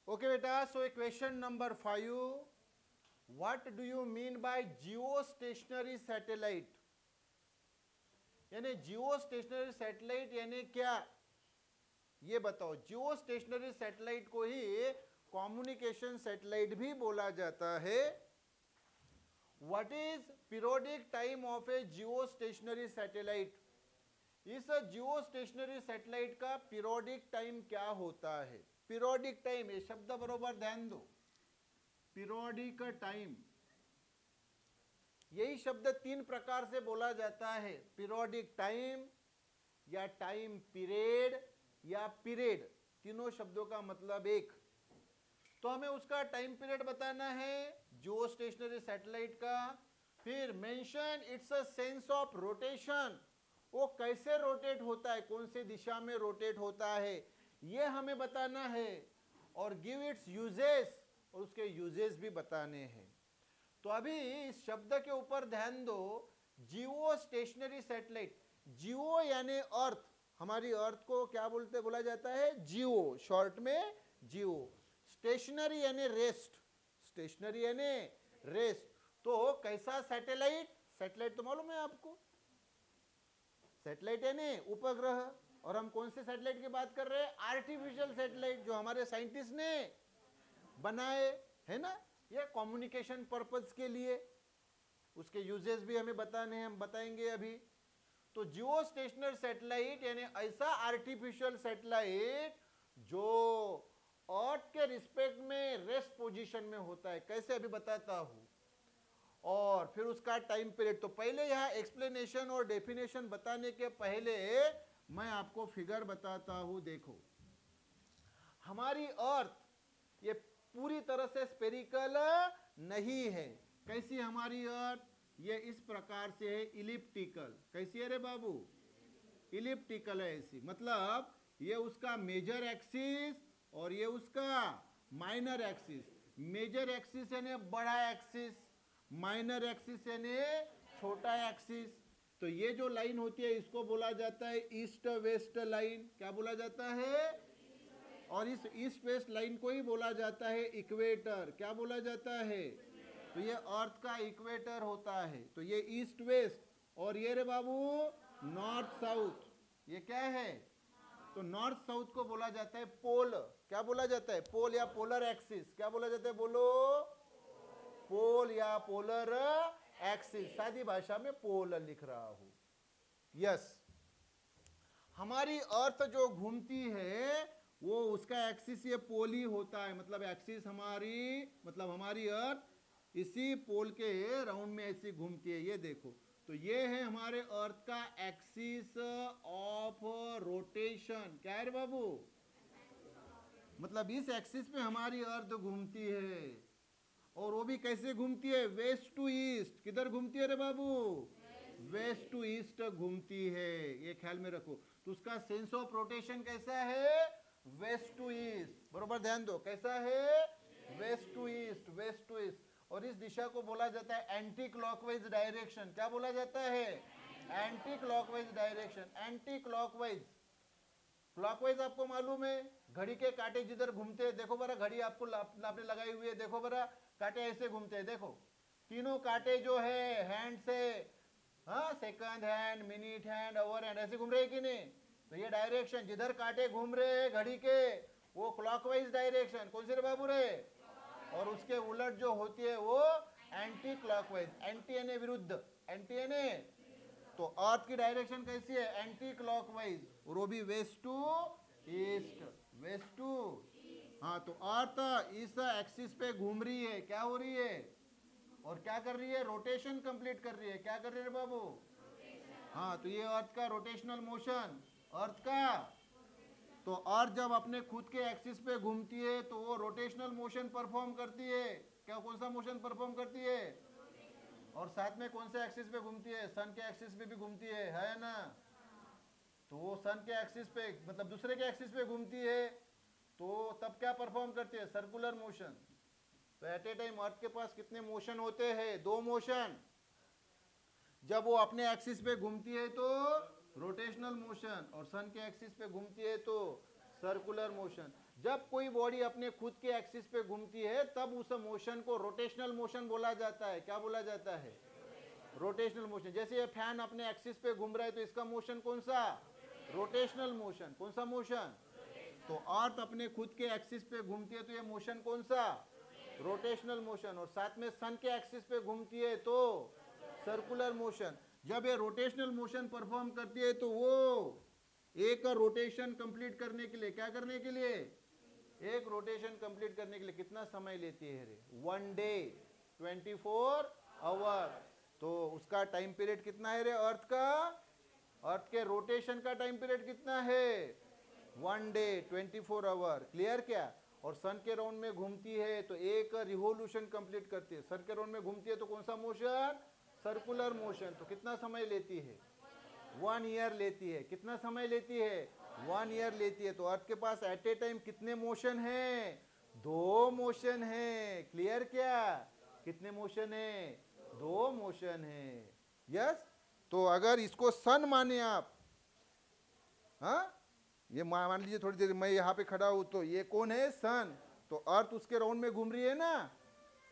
Okay बेटा, so question number 5, what do you mean by Jio stationary satellite? यानी जियो stationary satellite यानी क्या, ये बताओ। जियो स्टेशनरी सैटेलाइट को ही कम्युनिकेशन सैटेलाइट भी बोला जाता है। What is periodic time of A Jio stationary satellite? इस जियो स्टेशनरी सैटेलाइट का पीरियोडिक टाइम क्या होता है? पीरियोडिक टाइम, ये शब्द बरोबर ध्यान दो, पीरियोडिक टाइम। यही शब्द 3 प्रकार से बोला जाता है, पीरियोडिक टाइम या टाइम पीरियड या पीरियड, तीनों शब्दों का मतलब एक। तो हमें उसका टाइम पीरियड बताना है जियो स्टेशनरी सैटेलाइट का। फिर mention it's a sense of rotation, वो कैसे रोटेट होता है, कौन से दिशा में रोटेट होता है, ये हमें बताना है। और गिव इट्स यूजेस, और उसके यूजेस भी बताने हैं। तो अभी इस शब्द के ऊपर ध्यान दो, जियो स्टेशनरी सैटेलाइट। जियो यानी अर्थ, हमारी अर्थ को क्या बोलते बोला जाता है? जियो, शॉर्ट में जियो। स्टेशनरी यानी रेस्ट, स्टेशनरी यानी रेस्ट। तो कैसा सैटेलाइट? सैटेलाइट तो मालूम है आपको, सैटेलाइट यानी उपग्रह। और हम कौन से सैटेलाइट की बात कर रहे हैं? आर्टिफिशियल सैटेलाइट, जो हमारे साइंटिस्ट ने बनाए, है ना, ये कम्युनिकेशन पर्पस के लिए। उसके यूजेस भी हमें बताने हैं, हम बताएंगे अभी। तो जियो स्टेशनरी सैटेलाइट यानी ऐसा आर्टिफिशियल सैटेलाइट जो अर्थ के रिस्पेक्ट में रेस्ट पोजीशन में होता है। कैसे, अभी बताता हूं। और फिर उसका टाइम पीरियड। तो पहले यहां एक्सप्लेनेशन और डेफिनेशन बताने के पहले मैं आपको फिगर बताता हूं। देखो, हमारी अर्थ ये पूरी तरह से स्पेरिकल नहीं है। कैसी हमारी अर्थ? ये इस प्रकार से है, इलिप्टिकल। कैसी है रे बाबू? इलिप्टिकल है ऐसी, मतलब ये उसका मेजर एक्सिस और ये उसका माइनर एक्सिस। मेजर एक्सिस यानी बड़ा एक्सिस, माइनर एक्सिस यानी छोटा एक्सिस। तो ये जो लाइन होती है इसको बोला जाता है ईस्ट वेस्ट लाइन। क्या बोला जाता है? और इस ईस्ट वेस्ट लाइन को ही बोला जाता है इक्वेटर। क्या बोला जाता है? तो ये अर्थ का इक्वेटर होता है। तो ये ईस्ट वेस्ट, और ये रे बाबू नॉर्थ साउथ, ये क्या है? तो नॉर्थ साउथ को बोला जाता है पोल। क्या बोला जाता है? पोल या पोलर एक्सिस। क्या बोला जाता है? बोलो, पोल या पोलर एक्सिस। सादी भाषा में पोल लिख रहा हूं। यस, हमारी अर्थ जो घूमती है वो उसका एक्सिस ये पोल ही होता है। मतलब एक्सिस हमारी, मतलब हमारी अर्थ इसी पोल के राउंड में ऐसी घूमती है। ये देखो, तो ये है हमारे अर्थ का एक्सिस ऑफ रोटेशन। क्या है रे बाबू? मतलब इस एक्सिस पे हमारी अर्थ घूमती है। और वो भी कैसे घूमती है? West to east. किधर घूमती है रे बाबू? वेस्ट टू ईस्ट घूमती है, ये ख्याल में रखो। तो उसका सेंस ऑफ रोटेशन कैसा है? West to east. बरोबर ध्यान दो, कैसा है? West to east, west to east. और इस दिशा को बोला जाता है एंटी क्लॉकवाइज डायरेक्शन। क्या बोला जाता है? Anti clockwise direction. Anti clockwise, clockwise आपको मालूम है, घड़ी के कांटे जिधर घूमते हैं। देखो बरा, घड़ी आपको आपने लगाई हुई है, देखो बरा, कांटे ऐसे घूमते हैं। देखो, तीनों कांटे जो है हैंड से, हाँ, second hand, minute hand, hour hand, ऐसे घूम रहे हैं कि नहीं? तो ये डायरेक्शन जिधर कांटे घूम रहे हैं घड़ी के, वो क्लॉकवाइज डायरेक्शन। कौन से रे बाबू रे? और उसके उलट जो होती है वो एंटी क्लॉकवाइज। एंटी यानी विरुद्ध, एंटी यानी, तो अर्थ की डायरेक्शन कैसी है? एंटी क्लॉकवाइज, और वो भी west to east, west to. हाँ, तो अर्थ इस एक्सिस पे घूम रही है। क्या हो रही है? और क्या कर रही है? रोटेशन कंप्लीट कर रही है। क्या कर रही है बाबू? हाँ, तो ये अर्थ का रोटेशनल मोशन, अर्थ का। तो अर्थ जब अपने खुद के एक्सिस पे घूमती है तो वो रोटेशनल मोशन परफॉर्म करती है। क्या, कौन सा मोशन परफॉर्म करती है? और साथ में कौन से एक्सिस पे घूमती है? सन के एक्सिस पे भी घूमती है ना? तो वो सन के एक्सिस पे, मतलब दूसरे के एक्सिस पे घूमती है, तो तब क्या परफॉर्म करती है? Circular motion. तो एट ए टाइम अर्थ के पास कितने मोशन होते हैं? 2 मोशन। जब वो अपने एक्सिस पे घूमती है तो रोटेशनल मोशन, और सन के एक्सिस पे घूमती है तो सर्कुलर मोशन। जब कोई बॉडी अपने खुद के एक्सिस पे घूमती है तब उस मोशन को रोटेशनल मोशन बोला जाता है। क्या बोला जाता है? Rotational motion. जैसे ये फैन अपने एक्सिस पे घूम रहा है तो इसका मोशन कौन सा? Rotational motion. कौन सा मोशन? तो अर्थ अपने खुद के एक्सिस पे घूमती है तो ये मोशन कौन सा? Rotational motion. और साथ में सन के एक्सिस पे घूमती है तो सर्कुलर मोशन। जब ये रोटेशनल मोशन परफॉर्म करती है तो वो एक रोटेशन कंप्लीट करने के लिए, क्या करने के लिए? एक रोटेशन कंप्लीट करने के लिए कितना समय लेती है रे? 1 डे 24 आवर। तो उसका टाइम पीरियड कितना है रे अर्थ का? अर्थ के रोटेशन का टाइम पीरियड कितना है? 1 डे 24 आवर। क्लियर क्या? और सन के राउंड में घूमती है तो एक रिवोल्यूशन कंप्लीट करती है। सन के राउंड में घूमती है तो कौन सा मोशन? Circular motion. तो कितना समय लेती है? 1 ईयर लेती है। कितना समय लेती है? 1 ईयर लेती है। तो अर्थ के पास एट ए टाइम कितने मोशन है? 2 मोशन है। क्लियर क्या? कितने मोशन है? 2 मोशन है। यस। तो अगर इसको सन माने आप, हाँ, ये मान लीजिए थोड़ी देर मैं यहाँ पे खड़ा हूं तो ये कौन है? सन। तो अर्थ उसके राउंड में घूम रही है ना,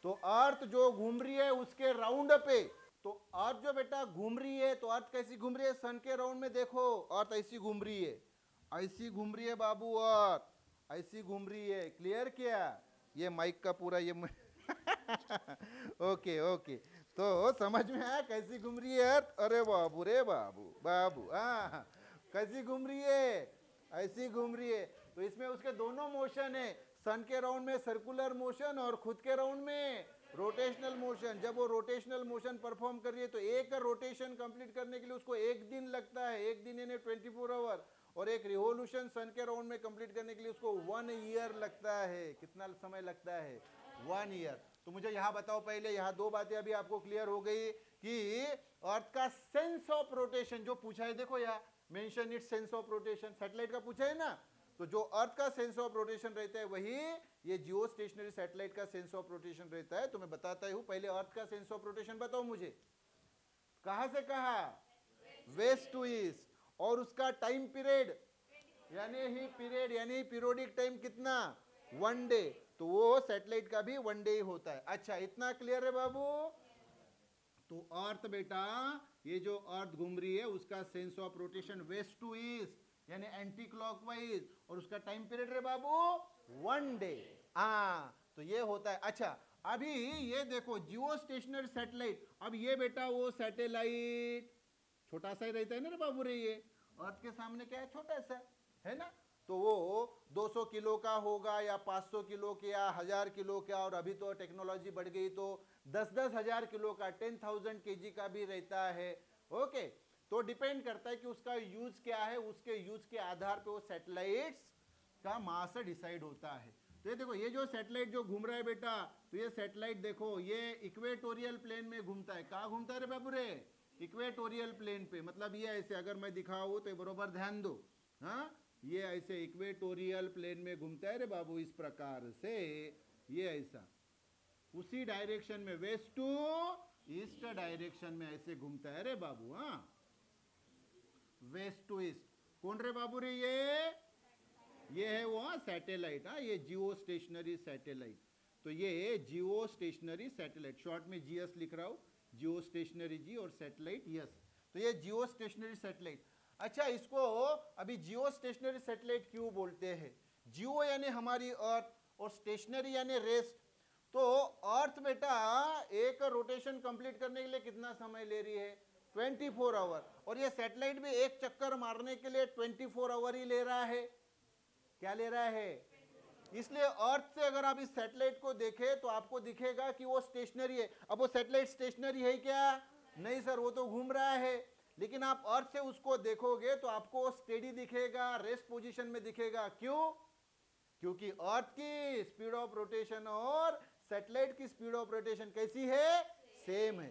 तो अर्थ जो घूम रही है उसके राउंड पे, तो अर्थ जो बेटा घूम रही है तो अर्थ कैसी घूम रही है? सन के राउंड में देखो अर्थ ऐसी घूम रही है, ऐसी घूम रही है बाबू, अर्थ ऐसी घूम रही है। क्लियर क्या? ये माइक का पूरा ये ओके ओके, तो समझ में आया कैसी घूम रही है अर्थ? अरे बाबू रे बाबू बाबू, हाँ, कैसी घूम रही है? ऐसी घूम रही है। तो इसमें उसके दोनों मोशन है, सन के राउंड में सर्कुलर मोशन और खुद के राउंड में रोटेशनल मोशन। जब वो रोटेशनल मोशन परफॉर्म कर रही है तो एक रोटेशन कंप्लीट करने के लिए उसको 1 दिन लगता है, 1 दिन यानी 24 आवर। और एक रिवोल्यूशन सन के राउंड में कंप्लीट करने के लिए उसको 1 ईयर लगता है। कितना समय लगता है? 1 ईयर। तो मुझे यहाँ बताओ पहले, यहाँ 2 बातें अभी आपको क्लियर हो गई कि अर्थ का सेंस ऑफ रोटेशन जो पूछा है, देखो यार, mention it sense of rotation, satellite का पूछा है ना, तो जो अर्थ का सेंस ऑफ रोटेशन रहता है वही ये जियो स्टेशनरी सैटेलाइट का सेंस ऑफ रोटेशन रहता है। तो मैं बताता हूं, पहले अर्थ का सेंस ऑफ रोटेशन बताओ मुझे, कहां से कहा? West to east. और उसका टाइम पीरियड यानी पीरियोडिक टाइम कितना? 1 डे। तो वो सैटेलाइट का भी 1 डे ही होता है। अच्छा, इतना क्लियर है बाबू? तो अर्थ बेटा, ये जो अर्थ घूम रही है उसका sense of rotation west to east यानी एंटी क्लॉकवाइज, और उसका टाइम पीरियड रे बाबू 1 डे। तो ये होता है। अच्छा, अभी ये देखो जियो स्टेशनरी सैटेलाइट, अब ये बेटा वो सैटेलाइट छोटा सा ही रहता है ना रे बाबू रे, ये अर्थ के सामने क्या है? छोटा सा है ना। तो वो 200 किलो का होगा या 500 किलो का या 1000 किलो का, और अभी तो टेक्नोलॉजी बढ़ गई तो 10-10 हजार किलो का, 10,000 केजी का भी रहता है। ओके, तो डिपेंड करता है कि उसका यूज क्या है, उसके यूज के आधार पे वो सैटेलाइट्स का मास डिसाइड होता है। तो ये देखो, ये जो सैटेलाइट जो घूम रहा है बेटा, तो ये सैटेलाइट देखो ये इक्वेटोरियल प्लेन में घूमता है। कहाँ घूमता है रे बाबू रे? इक्वेटोरियल प्लेन पे। मतलब ये ऐसे, अगर मैं दिखाऊं तो बरोबर ध्यान दो, हाँ, ये ऐसे इक्वेटोरियल प्लेन में घूमता है रे बाबू, इस प्रकार से ये ऐसा उसी डायरेक्शन में, वेस्ट टू ईस्ट डायरेक्शन में ऐसे घूमता है रे बाबू। हाँ, वेस्ट टू ईस्ट। कौन रे बाबू रे? ये है वो सैटेलाइट। हाँ, ये जियो स्टेशनरी सैटेलाइट। तो ये जियो स्टेशनरी सैटेलाइट, शॉर्ट में जीएस लिख रहा हूं, जियो स्टेशनरी जी और सैटेलाइट यस। तो ये जियो स्टेशनरी सैटेलाइट। अच्छा, इसको अभी जियो स्टेशनरी सैटेलाइट क्यों बोलते हैं? जियो यानी हमारी अर्थ और स्टेशनरी यानी रेस्ट। तो अर्थ बेटा एक रोटेशन कंप्लीट करने के लिए कितना समय ले रही है? 24 आवर। और ये सैटेलाइट भी एक चक्कर मारने के लिए 24 आवर ही ले रहा है। क्या ले रहा है? इसलिए अर्थ से अगर आप इस सैटेलाइट को देखें तो आपको दिखेगा कि वो स्टेशनरी है। अब वो सैटेलाइट स्टेशनरी है क्या? नहीं सर, वो तो घूम रहा है। लेकिन आप अर्थ से उसको देखोगे तो आपको स्टेडी दिखेगा, रेस्ट पोजीशन में दिखेगा। क्यों? क्योंकि अर्थ की स्पीड ऑफ रोटेशन और सैटेलाइट की स्पीड ऑफ रोटेशन कैसी है? सेम है।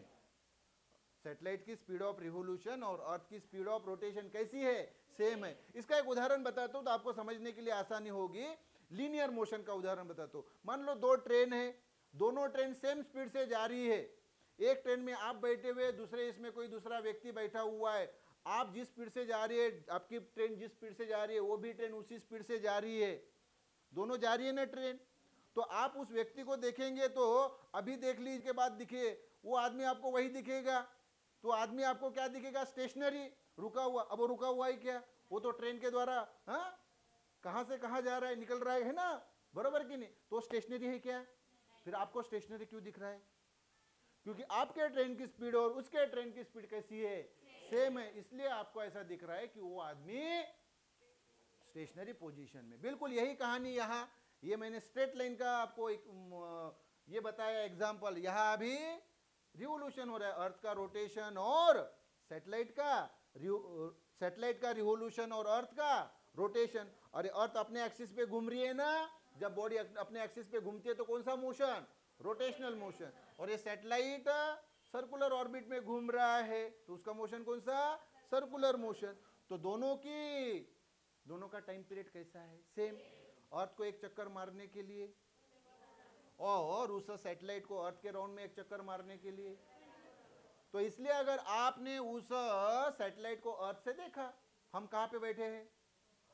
सैटेलाइट की स्पीड ऑफ रिवोल्यूशन और अर्थ की स्पीड ऑफ रोटेशन कैसी है? सेम है। इसका एक उदाहरण बताता हूं तो आपको समझने के लिए आसानी होगी। लीनियर मोशन का उदाहरण बताता हूं। मान लो 2 ट्रेन है, दोनों ट्रेन सेम स्पीड से जा रही है। एक ट्रेन में आप बैठे हुए, दूसरे इसमें कोई दूसरा व्यक्ति बैठा हुआ है। आप जिस स्पीड से जा रही है, आपकी ट्रेन जिस स्पीड से जा रही है, वो भी ट्रेन उसी स्पीड से जा रही है। दोनों जा रही है ना ट्रेन। तो आप उस व्यक्ति को देखेंगे तो अभी देख लीजिए के बाद दिखे वो आदमी आपको वही दिखेगा। तो आदमी आपको क्या दिखेगा? स्टेशनरी, रुका हुआ। अब वो रुका हुआ ही क्या? वो तो ट्रेन के द्वारा कहां से कहां जा रहा है, निकल रहा है ना, बरोबर कि नहीं? तो स्टेशनरी है क्या? फिर आपको स्टेशनरी क्यों दिख रहा है? क्योंकि आपके ट्रेन की स्पीड और उसके ट्रेन की स्पीड कैसी है? सेम है, इसलिए आपको ऐसा दिख रहा है कि वो आदमी स्टेशनरी पोजीशन में। बिल्कुल यही कहानी यहाँ, ये मैंने स्ट्रेट लाइन का आपको एक ये बताया एग्जांपल। यहाँ अभी रिवोल्यूशन हो रहा है, अर्थ का रोटेशन और सैटेलाइट का रिवोल्यूशन और अर्थ का रोटेशन। अरे अर्थ अपने एक्सिस पे घूम रही है ना, जब बॉडी अपने एक्सिस पे घूमती है तो कौन सा मोशन? Rotational motion. और ये सैटेलाइट सर्कुलर ऑर्बिट में घूम रहा है तो उसका मोशन कौन सा? Circular motion. तो दोनों का टाइम पीरियड कैसा है? सेम। अर्थ को एक चक्कर मारने के लिए और उस सैटेलाइट को अर्थ के राउंड में एक चक्कर मारने के लिए। तो इसलिए अगर आपने उस सैटेलाइट को अर्थ से देखा, हम कहां पे बैठे हैं?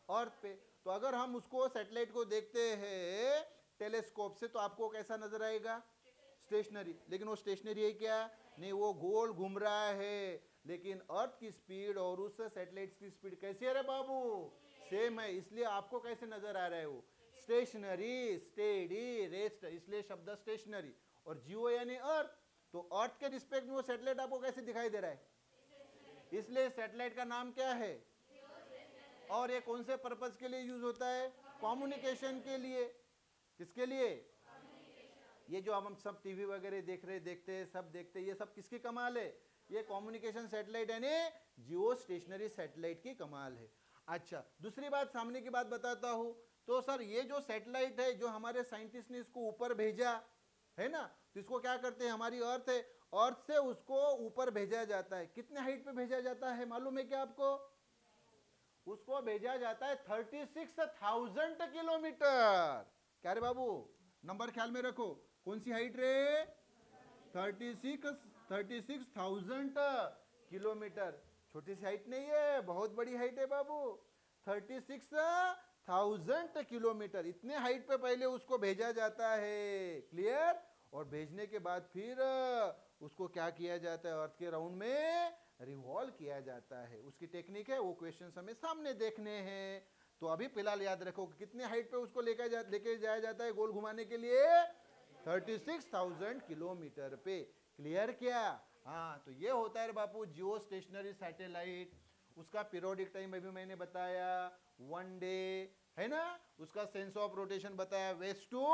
अर्थ पे। तो अगर हम उसको सैटेलाइट को देखते हैं टेलीस्कोप से तो आपको कैसा नजर आएगा? स्टेशनरी। लेकिन वो स्टेशनरी है क्या? नहीं, वो गोल घूम रहा है। लेकिन अर्थ की स्पीड और उस सैटेलाइट की स्पीड कैसी है रे बाबू? सेम है, इसलिए आपको कैसे नजर आ रहा है? वो स्टेशनरी, स्टेडी, रेस्ट, इसलिए शब्द स्टेशनरी। और जियो यानी अर्थ, तो अर्थ के रिस्पेक्ट में वो सैटेलाइट आपको कैसे दिखाई दे रहा है? इसलिए सैटेलाइट का नाम क्या है? और ये कौन से पर्पस के लिए यूज होता है? कम्युनिकेशन के लिए। किसके लिए? ये जो हम सब टीवी वगैरह देखते हैं, सब देखते हैं, ये सब किसकी कमाल है? ये कम्युनिकेशन सैटेलाइट यानी जियो स्टेशनरी सैटेलाइट की कमाल है। अच्छा, दूसरी बात, सामने की बात बताता हूं। तो सर ये जो सैटेलाइट है, जो हमारे साइंटिस्ट ने इसको ऊपर भेजा है ना, तो इसको क्या करते हैं? हमारी अर्थ है, अर्थ से उसको ऊपर भेजा जाता है। कितने हाइट पे भेजा जाता है मालूम है क्या आपको? उसको भेजा जाता है 36,000 किलोमीटर। क्या रे बाबू, नंबर ख्याल में रखो। कौन सी हाइट रे? 36,000 किलोमीटर। छोटी सी हाइट नहीं है, बहुत बड़ी हाइट है बाबू। 36,000 किलोमीटर, इतने हाइट पे पहले उसको भेजा जाता है। क्लियर? और भेजने के बाद फिर उसको क्या किया जाता है? अर्थ के राउंड में रिवॉल्व किया जाता है। उसकी टेक्निक है, वो क्वेश्चन हमें सामने देखने हैं। तो अभी फिलहाल याद रखो कितने हाइट पे उसको लेके जाया जाता है गोल घुमाने के लिए? 36,000 किलोमीटर पे। क्लियर क्या? हाँ, तो ये होता है बापू जियो स्टेशनरी सैटेलाइट। उसका पीरियोडिक टाइम अभी मैंने बताया 1 डे है ना। उसका सेंस ऑफ रोटेशन बताया, west to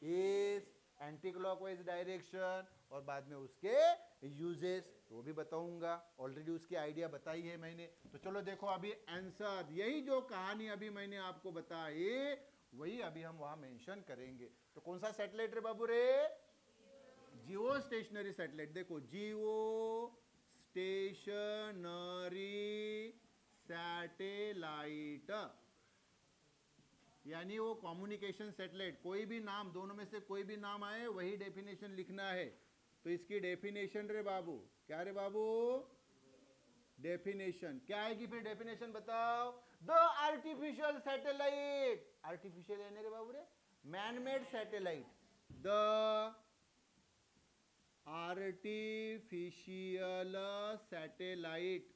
east, anti clockwise direction, और बाद में उसके यूजेस तो भी बताऊंगा। ऑलरेडी उसकी आइडिया बताई है मैंने। तो चलो देखो अभी आंसर, यही जो कहानी अभी मैंने आपको बताई वही अभी हम वहां मेंशन करेंगे। तो कौन सा सैटेलाइट रे बाबू रे? जियो स्टेशनरी सैटेलाइट। देखो, जियो स्टेशनरी सैटेलाइट यानी वो कम्युनिकेशन सैटेलाइट। कोई भी नाम, दोनों में से कोई भी नाम आए वही डेफिनेशन लिखना है। तो इसकी डेफिनेशन रे बाबू, क्या रे बाबू? डेफिनेशन क्या आएगी फिर? डेफिनेशन बताओ। द आर्टिफिशियल सैटेलाइट, आर्टिफिशियल यानी रे बाबू रे manmade satellite. The artificial satellite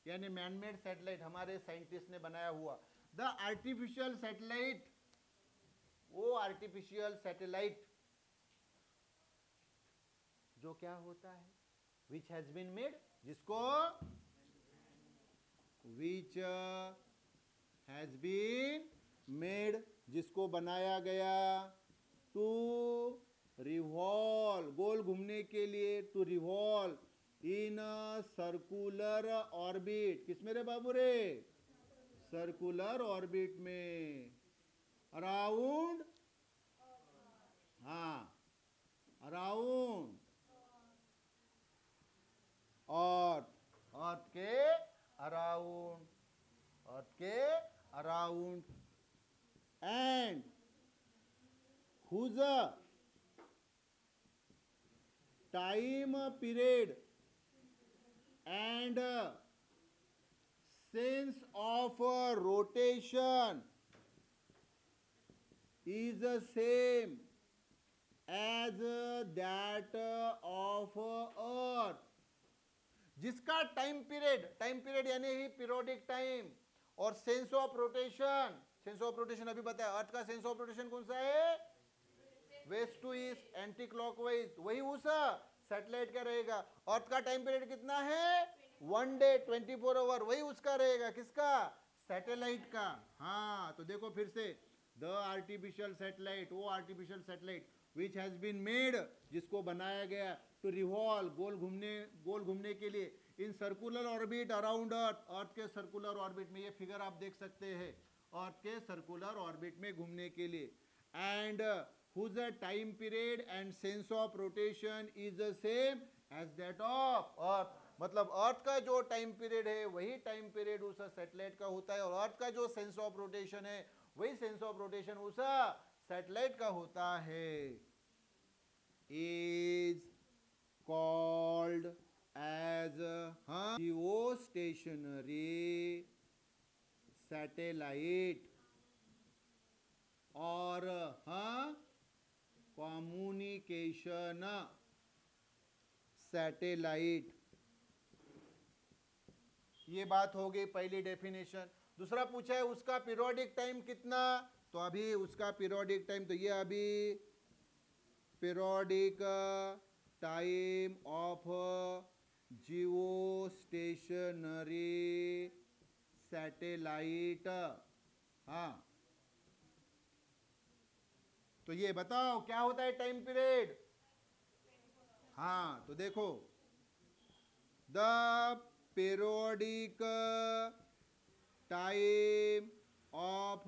यानी मैनमेड सैटेलाइट, हमारे साइंटिस्ट ने बनाया हुआ। द आर्टिफिशियल सैटेलाइट, वो आर्टिफिशियल सैटेलाइट जो क्या होता है? विच हैज बीन मेड, जिसको विच हैज बीन मेड, जिसको बनाया गया, टू रिवॉल्व, गोल घूमने के लिए, to revolve in circular orbit. किसमें रे बाबू रे? सर्कुलर ऑर्बिट में, अराउंड, हाँ, अराउंड अर्थ के अराउंड, अर्थ के around, and whose time period and sense of rotation is the same as that of earth, जिसका टाइम पीरियड यानी ही पीरियोडिक टाइम और सेंस ऑफ रोटेशन अभी बताया, अर्थ का सेंस ऑफ रोटेशन कौन सा है, west to east anti clockwise, वही उस सैटेलाइट का रहेगा। अर्थ का टाइम पीरियड कितना है, 1 डे 24 आवर, वही उसका रहेगा, किसका, सैटेलाइट का। हाँ तो देखो फिर से, द आर्टिफिशियल सैटेलाइट, वो artificial satellite which has been made, जिसको बनाया गया टू रिवॉल्व, गोल घूमने के लिए, in circular orbit around earth, earth के सर्कुलर ऑर्बिट में, ये फिगर आप देख सकते हैं, अर्थ के सर्कुलर ऑर्बिट में घूमने के लिए, and whose time period and sense of rotation is the same as that of earth, मतलब अर्थ का जो टाइम पीरियड है वही टाइम पीरियड उस सैटेलाइट का होता है, और अर्थ का जो सेंस ऑफ रोटेशन है वही सेंस ऑफ रोटेशन उस सैटेलाइट का होता है, is called as geostationary satellite, और कम्युनिकेशन सैटेलाइट। ये बात हो गई पहली डेफिनेशन। दूसरा पूछा है उसका पीरियोडिक टाइम कितना, तो अभी उसका पीरियोडिक टाइम, तो ये अभी periodic time of geostationary satellite. हाँ तो ये बताओ क्या होता है टाइम पीरियड। हाँ तो देखो, the periodic time of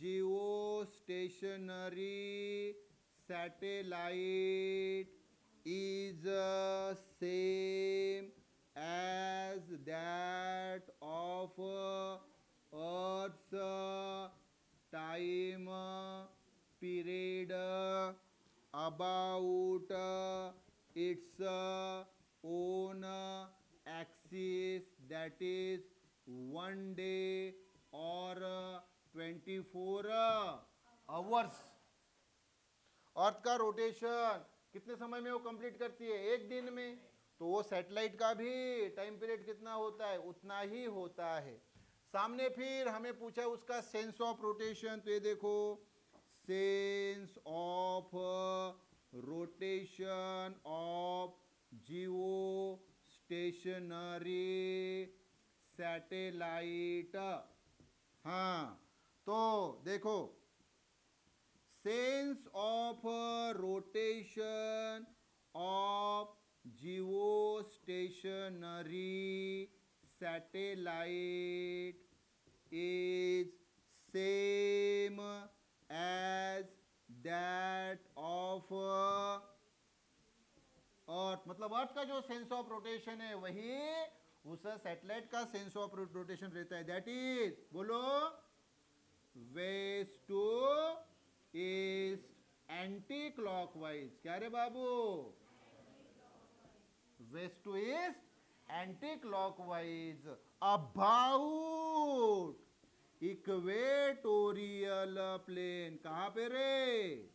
geostationary satellite is same as that of Earth's time period about its own axis, that is 1 day or 24 hours। अर्थ का रोटेशन कितने समय में वो कंप्लीट करती है, एक दिन में, तो वो सैटेलाइट का भी टाइम पीरियड कितना होता है, उतना ही होता है। सामने फिर हमें पूछा उसका सेंस ऑफ रोटेशन, तो ये देखो, sense of rotation of Jio stationary satellite. हाँ तो देखो, sense of rotation of geostationary satellite is same as that of अर्थ, मतलब अर्थ का जो सेंस ऑफ रोटेशन है वही उस सैटेलाइट का सेंस ऑफ रोटेशन रहता है, दैट इज, बोलो, west to east anti clockwise. क्या रे बाबू, west to east anti clockwise about equatorial plane. कहां पे रे,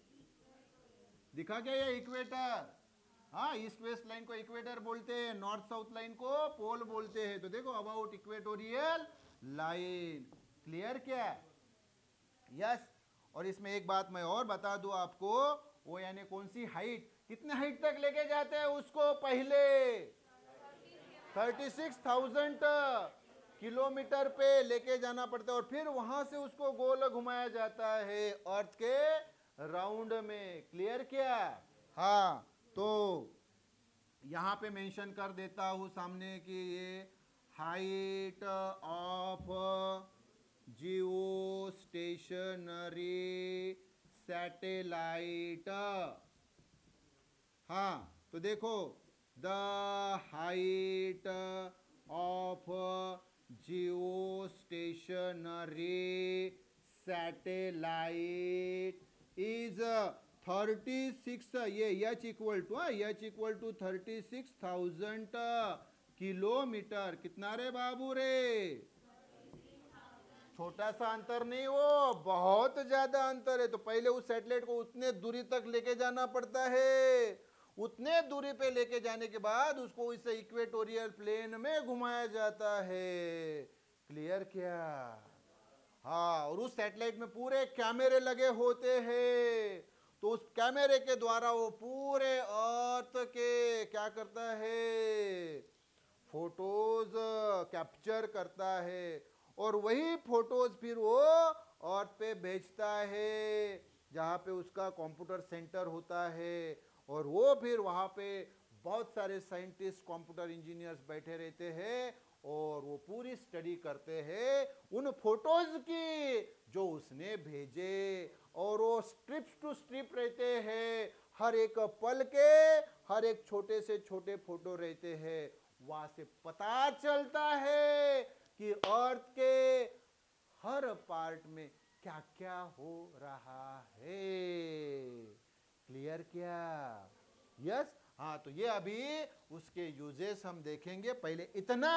दिखा क्या ये इक्वेटर। हाँ, ईस्ट वेस्ट लाइन को इक्वेटर बोलते हैं, नॉर्थ साउथ लाइन को पोल बोलते हैं। तो देखो, अबाउट इक्वेटोरियल लाइन, क्लियर क्या, यस। और इसमें एक बात मैं और बता दूं आपको, वो यानी कौन सी हाइट, कितने हाइट तक लेके जाते हैं उसको, पहले 36,000 किलोमीटर पे लेके जाना पड़ता है, और फिर वहां से उसको गोल घुमाया जाता है अर्थ के राउंड में, क्लियर क्या। हाँ तो यहां पे मेंशन कर देता हूं सामने कि ये height of Jio stationary satellite. हाँ तो देखो, the height of Jio stationary satellite is 36, ये एच इक्वल टू 36,000 किलोमीटर। कितना रे बाबू रे, छोटा सा अंतर नहीं, वो बहुत ज्यादा अंतर है। तो पहले उस सैटेलाइट को उतने दूरी तक लेके जाना पड़ता है, उतने दूरी पे लेके जाने के बाद उसको इस इक्वेटोरियल प्लेन में घुमाया जाता है। क्लियर क्या? हाँ, और उस सैटेलाइट में पूरे कैमरे लगे होते हैं। तो उस कैमरे के द्वारा वो पूरे अर्थ के क्या करता है, फोटोज कैप्चर करता है, और वही फोटोज फिर वो अर्थ पे भेजता है, जहाँ पे उसका कंप्यूटर सेंटर होता है। और वो फिर वहाँ पे बहुत सारे साइंटिस्ट, कंप्यूटर इंजीनियर्स बैठे रहते हैं, और वो पूरी स्टडी करते हैं उन फोटोज की जो उसने भेजे। और वो स्ट्रिप्स टू स्ट्रिप रहते हैं, हर एक पल के हर एक छोटे से छोटे फोटो रहते हैं। वहां से पता चलता है कि अर्थ के हर पार्ट में क्या क्या हो रहा है। क्लियर क्या? यस। हाँ, तो ये अभी उसके यूजेस हम देखेंगे, पहले इतना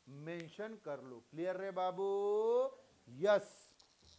मेंशन कर लो। क्लियर रे बाबू? यस।